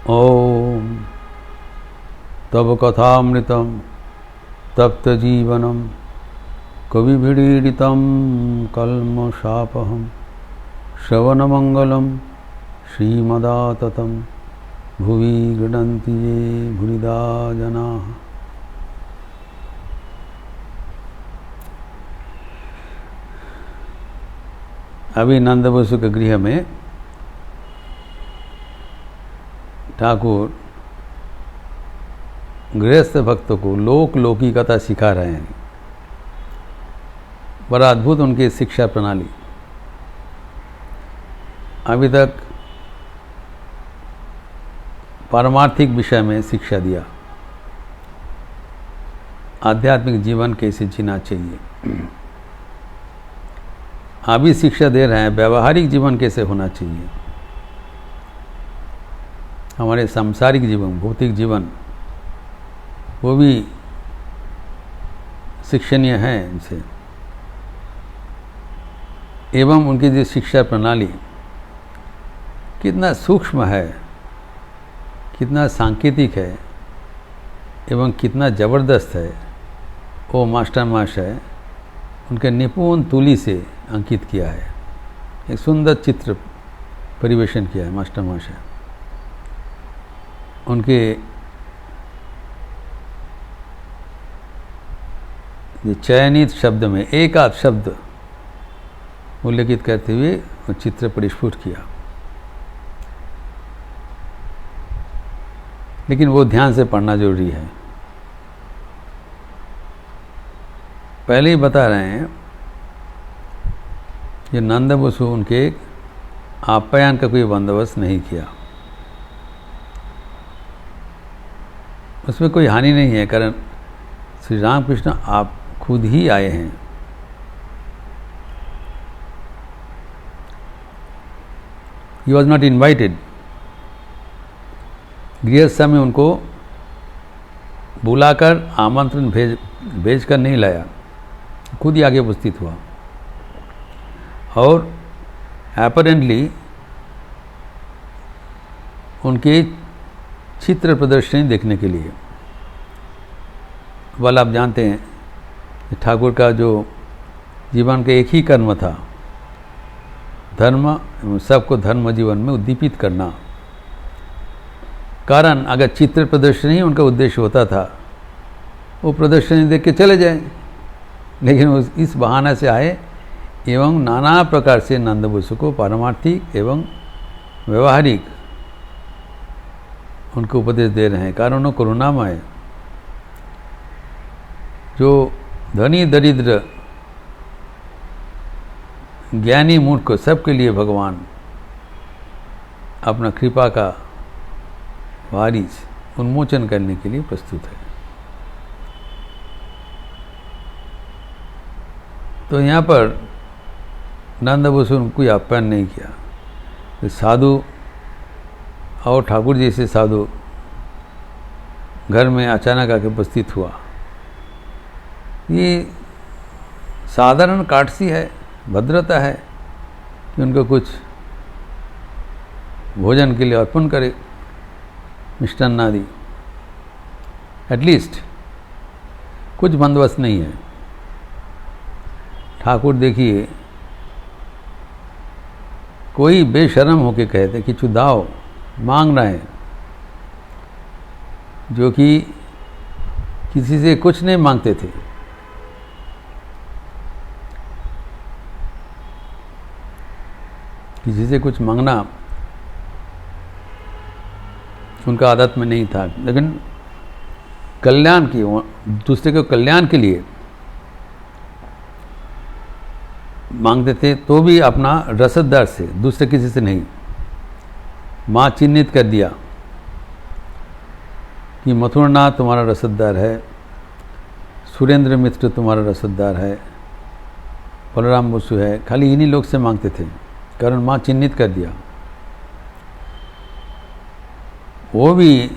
ओम तब कथामृतम तप्त जीवनम कविभिडीडितं कल्मषापहं श्रवणमंगलम श्रीमदाततं भुवि गृह्णन्ति ये भूरिदा जनाः। अभी नंद बसु के गृह में ठाकुर गृहस्थ भक्तों को लोकी कथा सिखा रहे हैं। बड़ा अद्भुत उनकी शिक्षा प्रणाली। अभी तक पारमार्थिक विषय में शिक्षा दिया, आध्यात्मिक जीवन कैसे जीना चाहिए। अभी शिक्षा दे रहे हैं व्यावहारिक जीवन कैसे होना चाहिए। हमारे सांसारिक जीवन, भौतिक जीवन, वो भी शिक्षणीय है इनसे। एवं उनकी जो शिक्षा प्रणाली कितना सूक्ष्म है, कितना सांकेतिक है एवं कितना ज़बरदस्त है, वो मास्टर महाशय उनके निपुण तुली से अंकित किया है। एक सुंदर चित्र परिवेशन किया है मास्टर महाशय। उनके चयनित शब्द में एक आध शब्द उल्लेखित करते हुए वो चित्र परिस्फुट किया, लेकिन वो ध्यान से पढ़ना जरूरी है। पहले ही बता रहे हैं कि नंद बसु उनके आप्यायन का कोई बंदोबस्त नहीं किया। उसमें कोई हानि नहीं है, कारण श्री रामकृष्ण आप खुद ही आए हैं। He was not invited। गृहस्थ में उनको बुलाकर आमंत्रण भेज कर नहीं लाया, खुद ही आगे उपस्थित हुआ। और अपरेंटली उनकी चित्र प्रदर्शनी देखने के लिए। वाल आप जानते हैं कि ठाकुर का जो जीवन का एक ही कर्म था, धर्म, सबको धर्म जीवन में उद्दीपित करना। कारण अगर चित्र प्रदर्शनी उनका उद्देश्य होता था, वो प्रदर्शनी देख के चले जाए, लेकिन इस बहाने से आए एवं नाना प्रकार से नंद बसु को पारमार्थिक एवं व्यवहारिक उनको उपदेश दे रहे हैं। कारण उन्होंने करुणामय, जो धनी दरिद्र ज्ञानी मूर्ख सबके लिए भगवान अपना कृपा का वारिस उन्मोचन करने के लिए प्रस्तुत है। तो यहाँ पर नंद बसु ने कोई आप्यायन नहीं किया। तो साधु और ठाकुर जैसे साधु घर में अचानक आके उपस्थित हुआ, ये साधारण काटसी है, भद्रता है कि उनको कुछ भोजन के लिए अर्पण करे, मिष्टान्न आदि। एटलीस्ट कुछ बंदोबस्त नहीं है। ठाकुर देखिए, कोई बेशर्म होके कहते कि चुदाओ मांग रहे हैं, जो कि किसी से कुछ नहीं मांगते थे। किसी से कुछ मांगना उनका आदत में नहीं था, लेकिन कल्याण की, दूसरे के कल्याण के लिए मांगते थे, तो भी अपना रसददार से, दूसरे किसी से नहीं। माँ चिन्हित कर दिया कि मथुरनाथ तुम्हारा रसददार है, सुरेंद्र मित्र तुम्हारा रसददार है, बलराम बसु है। खाली इन्हीं लोग से मांगते थे, कारण माँ चिन्हित कर दिया। वो भी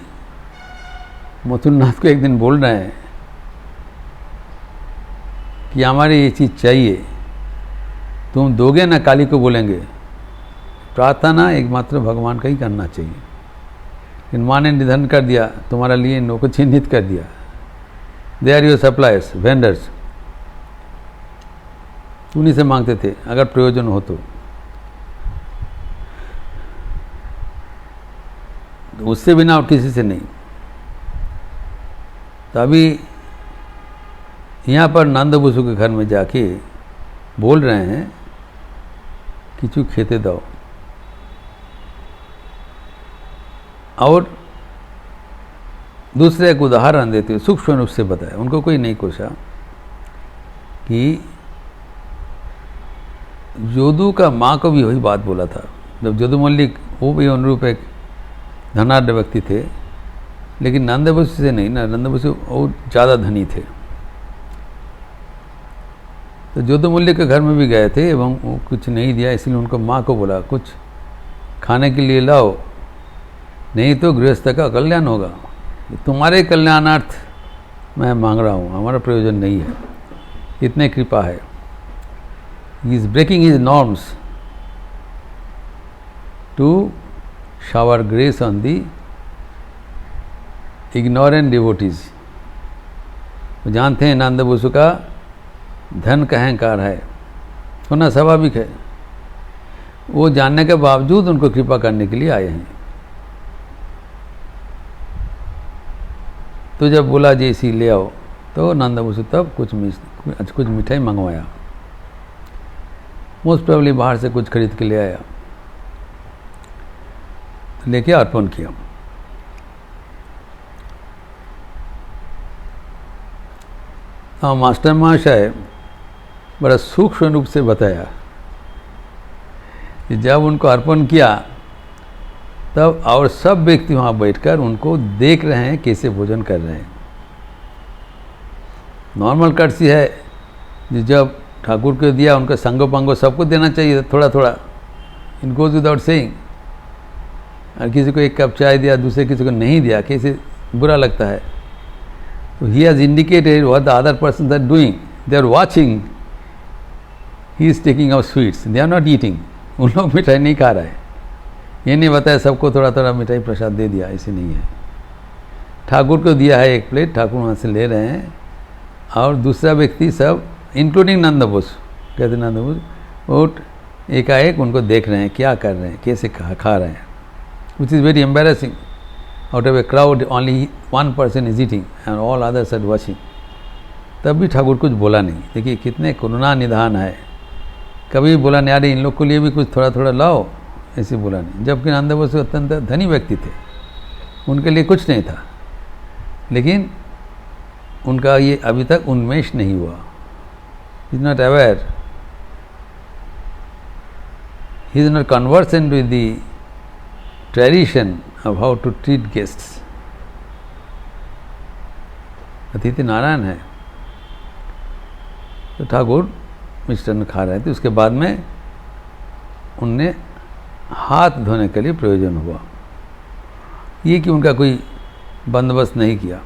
मथुरनाथ को एक दिन बोल रहे हैं कि हमारी ये चीज़ चाहिए, तुम दोगे ना? काली को बोलेंगे। प्रार्थना एकमात्र भगवान का ही करना चाहिए। इन माँ ने निधन कर दिया, तुम्हारे लिए इन लोगों को चिन्हित कर दिया। They are your suppliers, vendors, उन्हीं से मांगते थे अगर प्रयोजन हो तो। उससे बिना और किसी से नहीं। तो अभी यहाँ पर नंद बसु के घर में जाके बोल रहे हैं किचु खेते दो। और दूसरे एक उदाहरण देते हुए सूक्ष्म रूप से बताया, उनको कोई नहीं कोसा कि जोदू का माँ को भी वही बात बोला था। जब जोदू मल्लिक, वो भी अनुरूप एक धनाढ़ व्यक्ति थे, लेकिन नंद बसु से नहीं ना, नंद बसु और ज़्यादा धनी थे। तो जोदू मल्लिक के घर में भी गए थे एवं वो कुछ नहीं दिया, इसलिए उनको माँ को बोला कुछ खाने के लिए लाओ, नहीं तो गृहस्थ का कल्याण होगा। तुम्हारे कल्याणार्थ मैं मांग रहा हूँ, हमारा प्रयोजन नहीं है, इतने कृपा है। He is breaking his norms to shower grace on the ignorant devotees. वो जानते हैं नंद बसु का धन का अहंकार है, होना स्वाभाविक है। वो जानने के बावजूद उनको कृपा करने के लिए आए हैं। तो जब बोला जी इसी ले आओ, तो नंद बसु तब कुछ मिठाई मंगवाया। मोस्ट प्रोबेबली बाहर से कुछ खरीद के ले आया, लेके अर्पण किया। हाँ, मास्टर महाशय बड़ा सूक्ष्म रूप से बताया कि जब उनको अर्पण किया तब और सब व्यक्ति वहाँ बैठकर उनको देख रहे हैं कैसे भोजन कर रहे हैं। नॉर्मल कर्सी है कि जब ठाकुर को दिया उनका संगो पंगो सबको देना चाहिए थोड़ा थोड़ा, इन गोज विदाउट सेइंग। और किसी को एक कप चाय दिया, दूसरे किसी को नहीं दिया, कैसे बुरा लगता है। तो he has indicated what the other person are doing, they are watching, he is taking out sweets, they are not eating. उन लोग मिठाई नहीं खा रहे हैं, ये नहीं बताया सबको थोड़ा थोड़ा मिठाई प्रसाद दे दिया, ऐसे नहीं है। ठाकुर को दिया है एक प्लेट, ठाकुर वहाँ से ले रहे हैं, और दूसरा व्यक्ति सब इंक्लूडिंग नंद बसु, कहते नंद बसु, वो एकाएक उनको देख रहे हैं क्या कर रहे हैं, कैसे खा रहे हैं, which is very embarrassing. Out of a crowd only one person is eating and all others are watching. तब भी ठाकुर कुछ बोला नहीं। देखिए कितने करुणा निधान है, कभी बोला नहीं अरे इन लोग के लिए भी कुछ थोड़ा थोड़ा लाओ, ऐसे बोला नहीं। जबकि नंद बसु अत्यंत धनी व्यक्ति थे, उनके लिए कुछ नहीं था, लेकिन उनका ये अभी तक उन्मेष नहीं हुआ। Is not aware, he is not conversant with the tradition of how to treat guests. अतिथि नारायण है। तो ठाकुर मिष्टान्न खा रहे थे, उसके बाद में उनने हाथ धोने के लिए प्रयोजन हुआ। ये कि उनका कोई बंदोबस्त नहीं किया।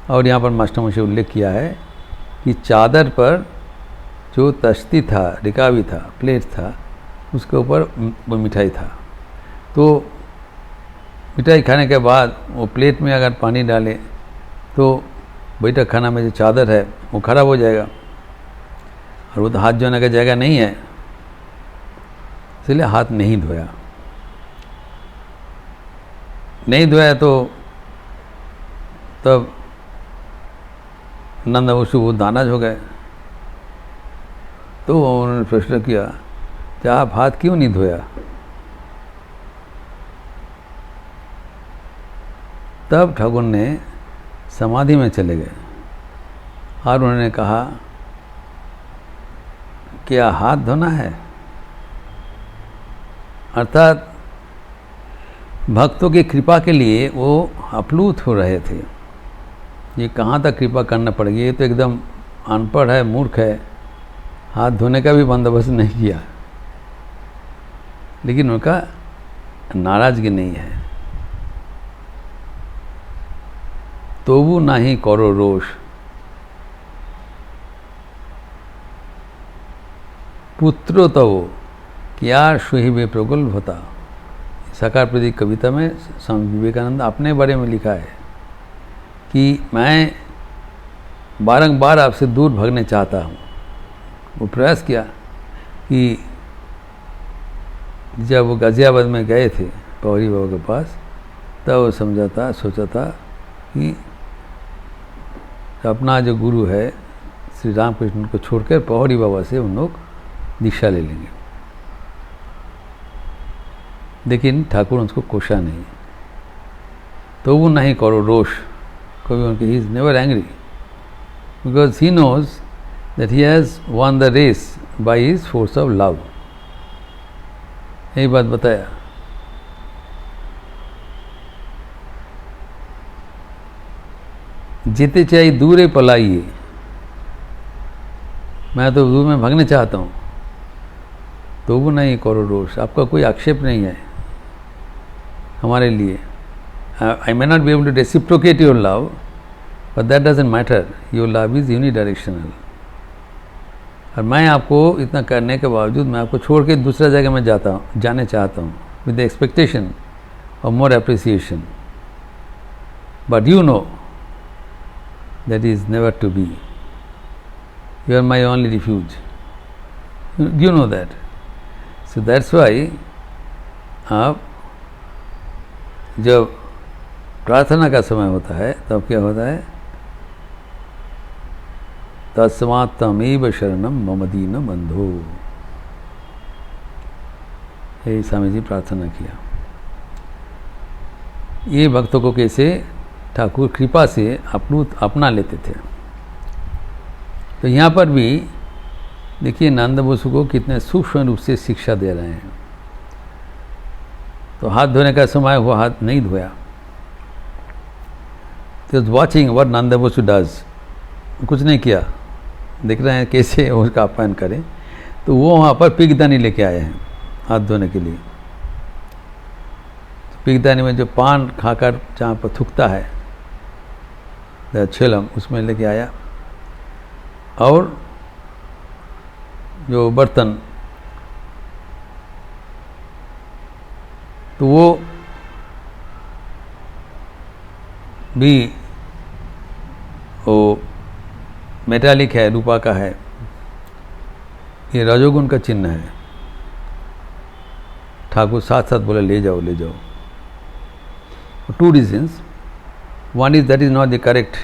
और यहाँ पर मास्टर से उल्लेख किया है कि चादर पर जो तश्ती था, रिकावी था, प्लेट था, उसके ऊपर वो मिठाई था। तो मिठाई खाने के बाद वो प्लेट में अगर पानी डाले तो बैठक खाना में जो चादर है वो खराब हो जाएगा, और वो तो हाथ धोने का जगह नहीं है, इसलिए हाथ नहीं धोया। नहीं धोया तो तब नंद बसु वो नाराज हो गए। तो उन्होंने प्रश्न किया कि आप हाथ क्यों नहीं धोया? तब ठाकुर ने समाधि में चले गए और उन्होंने कहा क्या हाथ धोना है? अर्थात भक्तों की कृपा के लिए वो अप्लुत हो रहे थे। ये कहाँ तक कृपा करना पड़ेगी, ये तो एकदम अनपढ़ है, मूर्ख है, हाथ धोने का भी बंदोबस्त नहीं किया। लेकिन उनका नाराजगी नहीं है। तोबू नहीं करो रोष, पुत्रो तवो क्या सुहिबे प्रगल्भता। साकार प्रतीक कविता में स्वामी विवेकानंद अपने बारे में लिखा है कि मैं बारंबार आपसे दूर भागने चाहता हूँ। वो प्रयास किया कि जब वो गाज़ियाबाद में गए थे पौरी बाबा के पास, तब वो सोचा था कि अपना जो गुरु है श्री रामकृष्ण को छोड़कर पौरी बाबा से उन लोग दीक्षा ले लेंगे। लेकिन ठाकुर उसको कोशा नहीं, तो वो नहीं करो रोष कभी उनके, he is never angry because he knows that he has won the race by his force of love. यही बात बताया। जीते चाहे दूरे पलाइए, मैं तो दूर में भागने चाहता हूँ, तो वो नहीं करो रोष। आपका कोई आक्षेप नहीं है हमारे लिए। I may not be able to reciprocate your love, but that doesn't matter, your love is unidirectional. और मैं आपको इतना करने के बावजूद मैं आपको छोड़ के दूसरा जगह में जाने चाहता हूँ with the expectation of more appreciation, but you know that is never to be. You are my only refuge, you know that. So that's why आप जब प्रार्थना का समय होता है तब क्या होता है, तस्मात् तमेव शरणम मम दीन बंधो। यही स्वामी जी प्रार्थना किया। ये भक्तों को कैसे ठाकुर कृपा से अपना लेते थे। तो यहाँ पर भी देखिए नंद बसु को कितने सूक्ष्म रूप से शिक्षा दे रहे हैं। तो हाथ धोने का समय हुआ, हाथ नहीं धोया। तो watching what Nand Basu does, कुछ नहीं किया, देख रहे हैं कैसे उसका अपमान करें। तो वो वहाँ पर पिगदानी लेके आए हैं हाथ धोने के लिए। तो पिगदानी में जो पान खाकर जहाँ पर थूकता है छेलम, उसमें लेके आया। और जो बर्तन, तो वो भी वो मेटालिक है, रूपा का है। ये रजोगुण का चिन्ह है। ठाकुर साथ साथ बोले ले जाओ ले जाओ। Two reasons, one is that is not the correct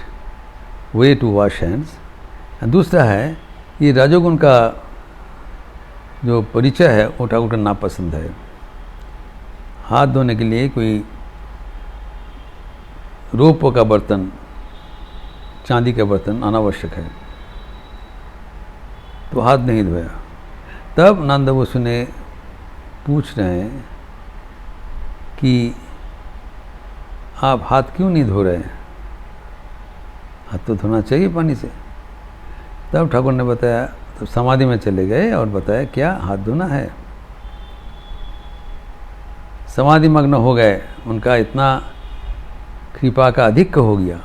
way to wash hands, दूसरा है ये रजोगुण का जो परिचय है वो ठाकुर का नापसंद है। हाथ धोने के लिए कोई रूप का बर्तन, चांदी का बर्तन अनावश्यक है। तो हाथ नहीं धोया। तब नंद बसु ने पूछ रहे हैं कि आप हाथ क्यों नहीं धो रहे हैं, हाथ तो धोना चाहिए पानी से। तब ठाकुर ने बताया, तो समाधि में चले गए और बताया क्या हाथ धोना है। समाधि मग्न हो गए, उनका इतना कृपा का अधिक हो गया,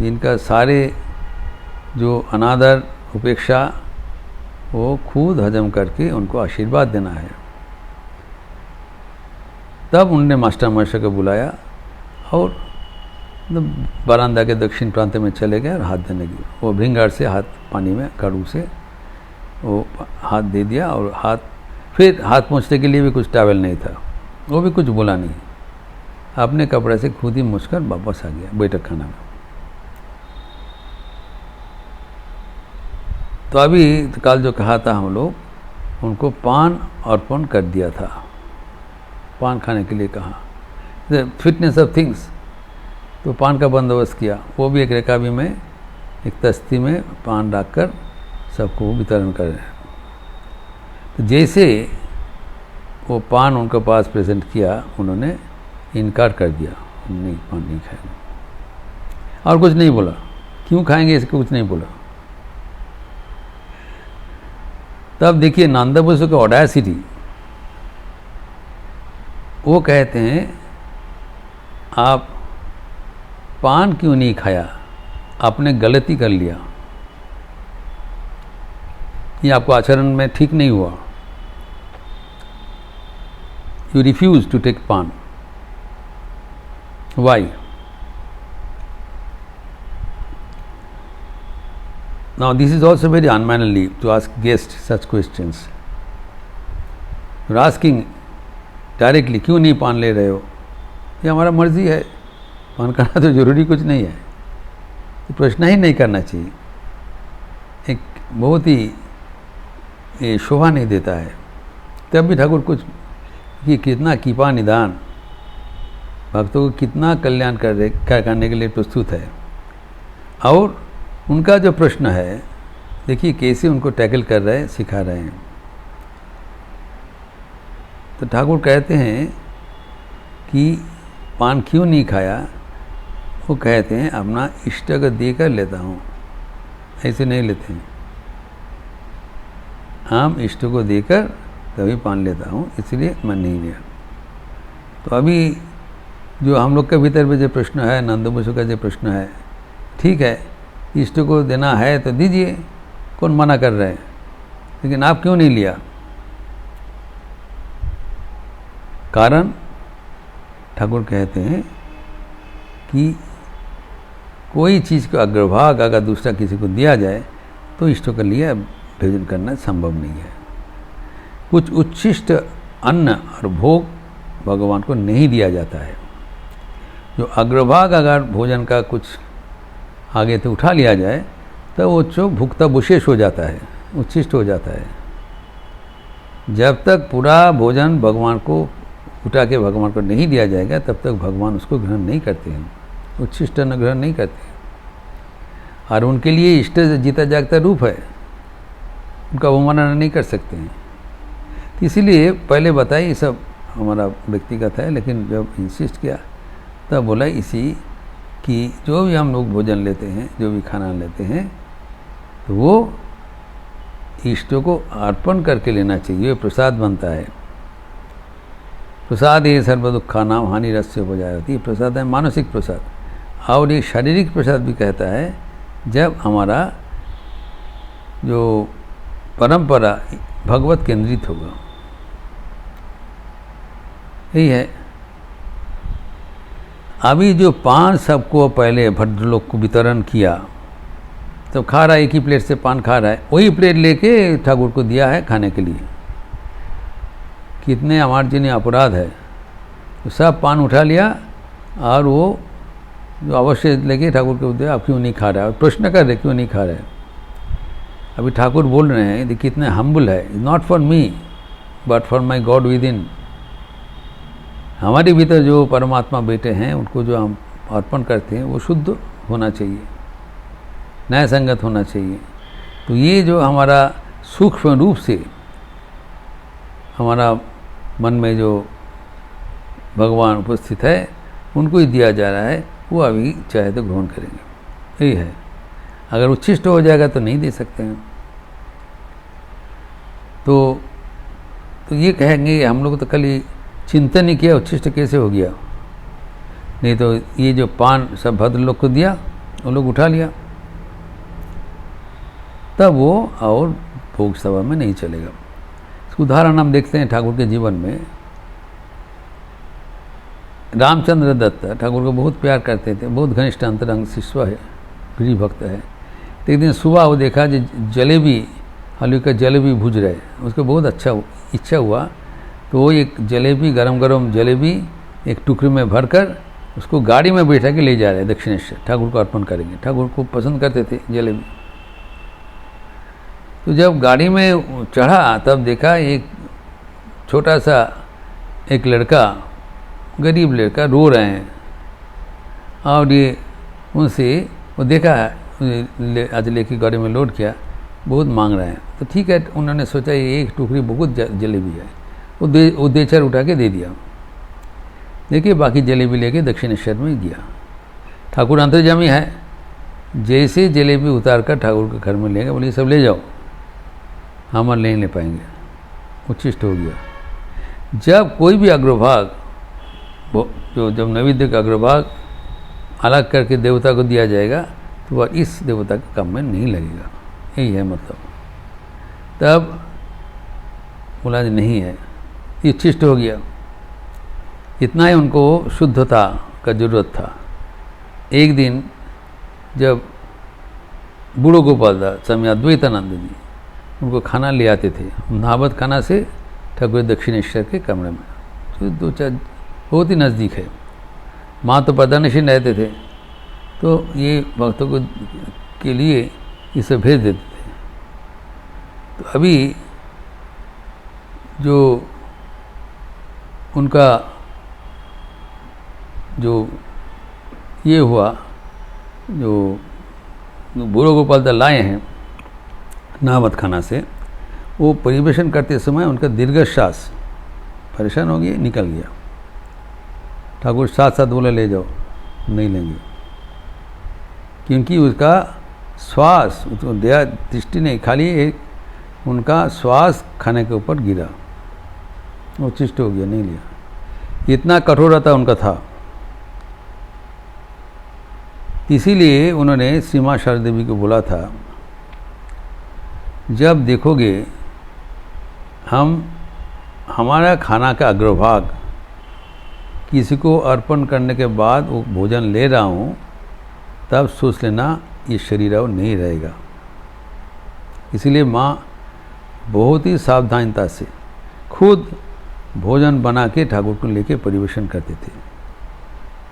इनका सारे जो अनादर उपेक्षा वो खुद हजम करके उनको आशीर्वाद देना है। तब उनने मास्टर मास्टर को बुलाया और बरामदा के दक्षिण प्रांत में चले गए और हाथ देने लगे। वो भृंगार से हाथ पानी में कड़ू से वो हाथ दे दिया। और हाथ फिर हाथ पोंछने के लिए भी कुछ टॉवेल नहीं था, वो भी कुछ बोला नहीं, अपने कपड़े से खुद ही मुझकर वापस आ गया बैठक खाना में। तो अभी कल जो कहा था हम लोग, उनको पान अर्पण कर दिया था, पान खाने के लिए कहा, फिटनेस ऑफ थिंग्स। तो पान का बंदोबस्त किया, वो भी एक रेकाबी में एक तस्ती में पान रखकर सबको वितरण कर रहे हैं। तो जैसे वो पान उनके पास प्रेजेंट किया, उन्होंने इनकार कर दिया, नहीं पान नहीं खाएंगे और कुछ नहीं बोला। क्यों खाएंगे इसको कुछ नहीं बोला। तब देखिए नंद बसु का ऑडेसिटी, वो कहते हैं आप पान क्यों नहीं खाया, आपने गलती कर लिया, ये आपको आचरण में ठीक नहीं हुआ। you refuse to take pan. Why? Now this is also very unmannerly to ask guests such questions. You are asking directly क्यों नहीं पान ले रहे हो, ये हमारा मर्जी है, पान करना तो ज़रूरी कुछ नहीं है, तो प्रश्न ही नहीं करना चाहिए। एक बहुत ही शोभा नहीं देता है। तब भी ठाकुर कुछ कि कितना कृपा निदान, भक्तों को कितना कल्याण करने के लिए प्रस्तुत है। और उनका जो प्रश्न है, देखिए कैसे उनको टैकल कर रहे हैं, सिखा रहे हैं। तो ठाकुर कहते हैं कि पान क्यों नहीं खाया, वो कहते हैं अपना इष्ट को देकर लेता हूँ, ऐसे नहीं लेते हैं। हम इष्ट को देकर तभी पान लेता हूँ, इसलिए मैं नहीं लिया। तो अभी जो हम लोग के भीतर में जो प्रश्न है, नंदमुसु का जो प्रश्न है, ठीक है इष्ट को देना है तो दीजिए, कौन मना कर रहे हैं, लेकिन आप क्यों नहीं लिया? कारण ठाकुर कहते हैं कि कोई चीज़ का अग्रभाग अगर दूसरा किसी को दिया जाए तो इष्टों के लिए भोजन करना संभव नहीं है। कुछ उच्छिष्ट अन्न और भोग भगवान को नहीं दिया जाता है। जो अग्रभाग अगर भोजन का कुछ आगे तो उठा लिया जाए तो वो जो भुक्ता विशेष हो जाता है, उच्छिष्ट हो जाता है। जब तक पूरा भोजन भगवान को उठा के भगवान को नहीं दिया जाएगा तब तक भगवान उसको ग्रहण नहीं करते हैं, उच्छिष्ट अन्न ग्रहण नहीं करते हैं। और उनके लिए इष्ट जीता जागता रूप है, उनका अवमानना नहीं कर सकते हैं। तो इसीलिए पहले बताइए, ये सब हमारा व्यक्तिगत है, लेकिन जब इंसिस्ट किया तब बोला इसी कि जो भी हम लोग भोजन लेते हैं, जो भी खाना लेते हैं, तो वो इष्टों को अर्पण करके लेना चाहिए, प्रसाद बनता है। प्रसाद ये सर्व दुखा नाम हानि रस्य हो जाती है। प्रसाद है मानसिक प्रसाद, और ये शारीरिक प्रसाद भी कहता है जब हमारा जो परंपरा भगवत केंद्रित होगा। यही है। अभी जो पान सबको पहले भद्रलोक को वितरण किया, तो खा रहा है, एक ही प्लेट से पान खा रहा है, वही प्लेट लेके ठाकुर को दिया है खाने के लिए। कितने अमार्जनीय अपराध है। तो सब पान उठा लिया और वो जो अवश्य लेके ठाकुर को दिया, आप क्यों नहीं खा रहा है, प्रश्न कर रहे क्यों नहीं खा रहे। अभी ठाकुर बोल रहे हैं कितने हम्बल है, not for me but for my God with in. हमारे भीतर जो परमात्मा बेटे हैं उनको जो हम अर्पण करते हैं वो शुद्ध होना चाहिए, न्याय संगत होना चाहिए। तो ये जो हमारा सूक्ष्म रूप से हमारा मन में जो भगवान उपस्थित है उनको ही दिया जा रहा है, वो अभी चाहे तो ग्रहण करेंगे। यही है। अगर उच्छिष्ट हो जाएगा तो नहीं दे सकते हैं। तो ये कहेंगे हम लोग तो कल ही चिंतन ही किया, उच्छिष्ट कैसे हो गया। नहीं तो ये जो पान सब भद्र लोग को दिया, वो लोग उठा लिया, तब वो और भोग सभा में नहीं चलेगा। इसका उदाहरण हम देखते हैं ठाकुर के जीवन में। रामचंद्र दत्त ठाकुर को बहुत प्यार करते थे, बहुत घनिष्ठ अंतरंग शिष्य है, प्रिय भक्त है। तो एक दिन सुबह वो देखा जो जलेबी, आलू का जलेबी भूज रहे, उसको बहुत अच्छा इच्छा हुआ। तो वो एक जलेबी, गरम गरम जलेबी एक टुकड़ी में भरकर उसको गाड़ी में बैठा के ले जा रहे दक्षिणेश्वर, ठाकुर को अर्पण करेंगे। ठाकुर को पसंद करते थे जलेबी। तो जब गाड़ी में चढ़ा तब देखा एक छोटा सा एक लड़का, गरीब लड़का, रो रहे हैं। और ये उनसे वो देखा आज लेके गाड़ी में लोड किया, बहुत मांग रहे हैं। तो ठीक है, उन्होंने सोचा ये एक टुकड़ी बहुत जलेबी है, वो देचर उठा के दे दिया। देखिए बाकी जलेबी लेके दक्षिणेश्वर में गया। ठाकुर अंतर्जामी है, जैसे जलेबी उतार कर ठाकुर के घर में लेंगे, बोले सब ले जाओ, हम नहीं ले पाएंगे, उच्छिष्ट हो गया। जब कोई भी अग्रभाग जब नैवेद्य का अग्रभाग अलग करके देवता को दिया जाएगा तो वह इस देवता के काम में नहीं लगेगा। यही है मतलब। तब बोला नहीं है, ये उच्छिष्ट हो गया। इतना ही उनको शुद्धता का जरूरत था। एक दिन जब बूढ़ो गोपाल दास स्वामी अद्वैतानंद जी उनको खाना ले आते थे नाहबत खाना से ठाकुर दक्षिणेश्वर के कमरे में, तो 2-4 बहुत ही नज़दीक है। माँ तो पर्दानशीन रहते थे, तो ये भक्तों को के लिए इसे भेज देते थे। तो अभी जो उनका जो ये हुआ, जो बूढ़ो गोपाल दास लाए हैं नाहबत खाना से, वो परिवेशन करते समय उनका दीर्घ श्वास परेशान हो गया, निकल गया। ठाकुर साथ साथ बोले ले जाओ, नहीं लेंगे, क्योंकि उसका श्वास उसको दया दृष्टि नहीं, खाली एक उनका श्वास खाने के ऊपर गिरा, वो चिष्ट हो गया, नहीं लिया। इतना कठोरता उनका था। इसीलिए उन्होंने श्री मां शारदा देवी को बोला था, जब देखोगे हमारा खाना का अग्रभाग किसी को अर्पण करने के बाद वो भोजन ले रहा हूँ, तब सोच लेना ये शरीर अब नहीं रहेगा। इसीलिए माँ बहुत ही सावधानता से खुद भोजन बना के ठाकुर को लेके परिवेशन करते थे,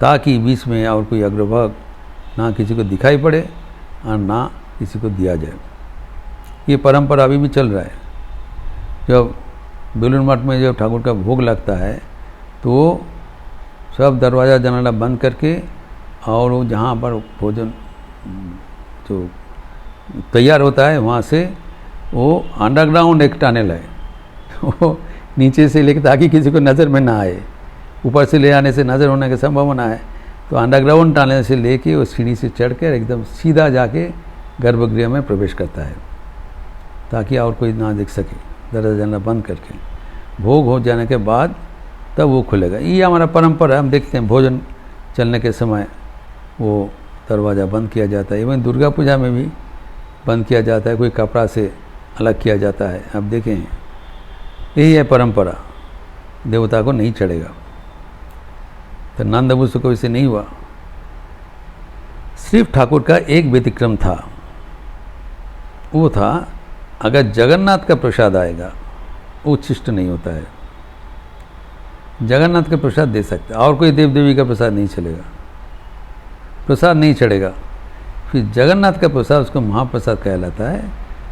ताकि बीच में और कोई अग्रभाग ना किसी को दिखाई पड़े और ना किसी को दिया जाए। ये परंपरा अभी भी चल रहा है। जब बेलूर मठ में जब ठाकुर का भोग लगता है तो सब दरवाज़ा जनाला बंद करके, और वो जहाँ पर भोजन जो तैयार होता है वहाँ से वो अंडरग्राउंड एक टनल है, वो नीचे से लेकर ताकि किसी को नज़र में ना आए, ऊपर से ले आने से नज़र होने की संभावना है, तो अंडरग्राउंड टनल से लेके वो सीढ़ी से चढ़कर एकदम सीधा जाके गर्भगृह में प्रवेश करता है, ताकि और कोई ना देख सके, दरवाजा जनाला बंद करके। भोग हो जाने के बाद तब वो खुलेगा। ये हमारा परंपरा है। हम देखते हैं भोजन चलने के समय वो दरवाज़ा बंद किया जाता है। इवन दुर्गा पूजा में भी बंद किया जाता है, कोई कपड़ा से अलग किया जाता है। अब देखें, यही है परंपरा, देवता को नहीं चढ़ेगा। तो नंद अबूसु को इसे नहीं हुआ। सिर्फ ठाकुर का एक व्यतिक्रम था, वो था अगर जगन्नाथ का प्रसाद आएगा वो उच्छिष्ट नहीं होता है। जगन्नाथ का प्रसाद दे सकते, और कोई देव देवी का प्रसाद नहीं चलेगा, प्रसाद नहीं चढ़ेगा। फिर जगन्नाथ का प्रसाद उसको महाप्रसाद कहलाता है,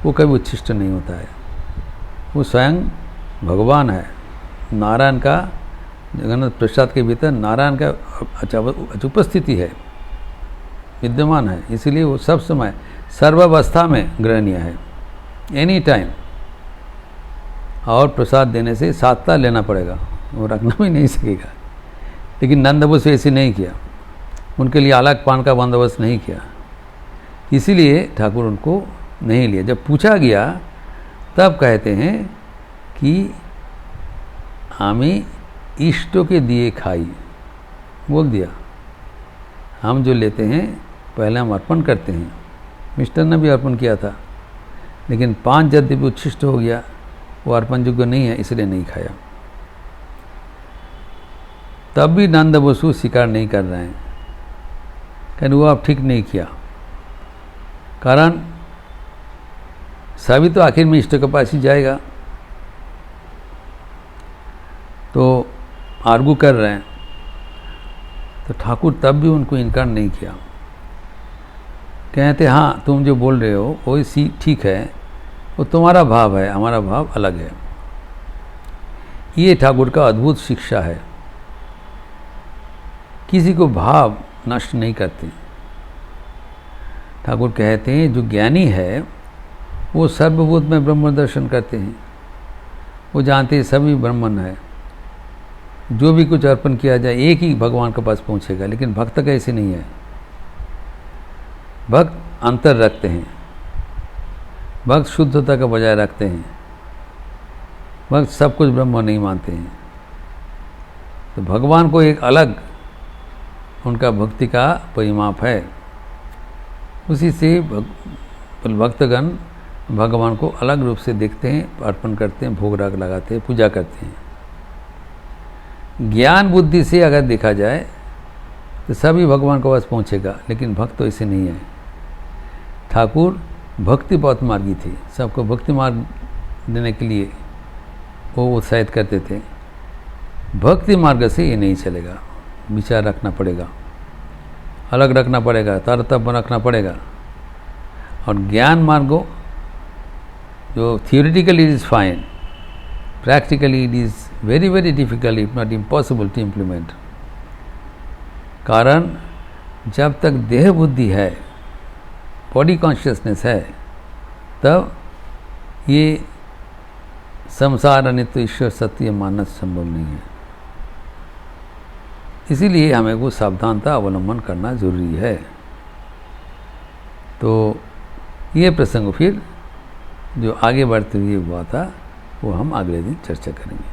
वो कभी उच्छिष्ट नहीं होता है। वो स्वयं भगवान है, नारायण का, जगन्नाथ प्रसाद के भीतर नारायण का उपस्थिति है, विद्यमान है। इसीलिए वो सब समय सर्वावस्था में ग्रहणीय है, एनी टाइम। और प्रसाद देने से सात्ता लेना पड़ेगा, वो रखना भी नहीं सकेगा। लेकिन नंद अबूसु ऐसे नहीं किया, उनके लिए अलग पान का बंदोबस्त नहीं किया, इसीलिए ठाकुर उनको नहीं लिया। जब पूछा गया तब कहते हैं कि हमें इष्टों के दिए खाई, बोल दिया। हम जो लेते हैं पहले हम अर्पण करते हैं। मिष्टान्न ने भी अर्पण किया था, लेकिन 5 यद्यपि उच्छिष्ट हो गया, वो अर्पण योग्य नहीं है, इसलिए नहीं खाया। तब भी नंद अबूसु स्वीकार नहीं कर रहे हैं, कहने वो आप ठीक नहीं किया। कारण सभी तो आखिर में इष्ट के पास ही जाएगा। तो आर्गू कर रहे हैं, तो ठाकुर तब भी उनको इनकार नहीं किया। कहते हाँ तुम जो बोल रहे हो वो सी ठीक है, वो तुम्हारा भाव है, हमारा भाव अलग है। ये ठाकुर का अद्भुत शिक्षा है, किसी को भाव नष्ट नहीं करते। ठाकुर कहते हैं जो ज्ञानी है वो सर्वभूत में ब्रह्म दर्शन करते हैं, वो जानते हैं सभी ब्रह्मन है। जो भी कुछ अर्पण किया जाए एक ही भगवान के पास पहुंचेगा। लेकिन भक्त का ऐसे नहीं है, भक्त अंतर रखते हैं, भक्त शुद्धता का बजाय रखते हैं, भक्त सब कुछ ब्रह्म नहीं मानते हैं। तो भगवान को एक अलग उनका भक्ति का परिमाप है, उसी से भक्तगण भगवान को अलग रूप से देखते हैं, अर्पण करते हैं, भोग राग लगाते हैं, पूजा करते हैं। ज्ञान बुद्धि से अगर देखा जाए तो सभी भगवान के पास पहुँचेगा, लेकिन भक्त तो ऐसे नहीं है। ठाकुर भक्ति बहुत मार्गी थे, सबको भक्ति मार्ग देने के लिए वो उत्साहित करते थे। भक्ति मार्ग से ये नहीं चलेगा, विचार रखना पड़ेगा, अलग रखना पड़ेगा, तारतम्य रखना पड़ेगा। और ज्ञान मार्गों जो theoretically it is fine, practically it is very very difficult if not impossible to implement. कारण जब तक देह बुद्धि है, बॉडी कॉन्शियसनेस है, तब ये संसार अनित्य ईश्वर सत्य मानना संभव नहीं है। इसीलिए हमें को सावधानता अवलंबन करना जरूरी है। तो ये प्रसंग फिर जो आगे बढ़ते हुए हुआ था वो हम अगले दिन चर्चा करेंगे।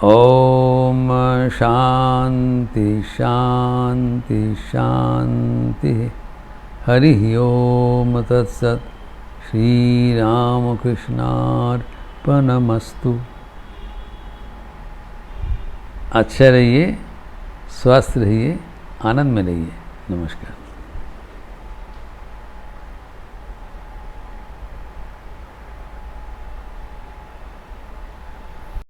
ओम शांति शांति शांति। हरि ओम तत्सत। श्री राम कृष्णार्पणमस्तु। अच्छा रहिए, स्वस्थ रहिए, आनंद में रहिए। नमस्कार।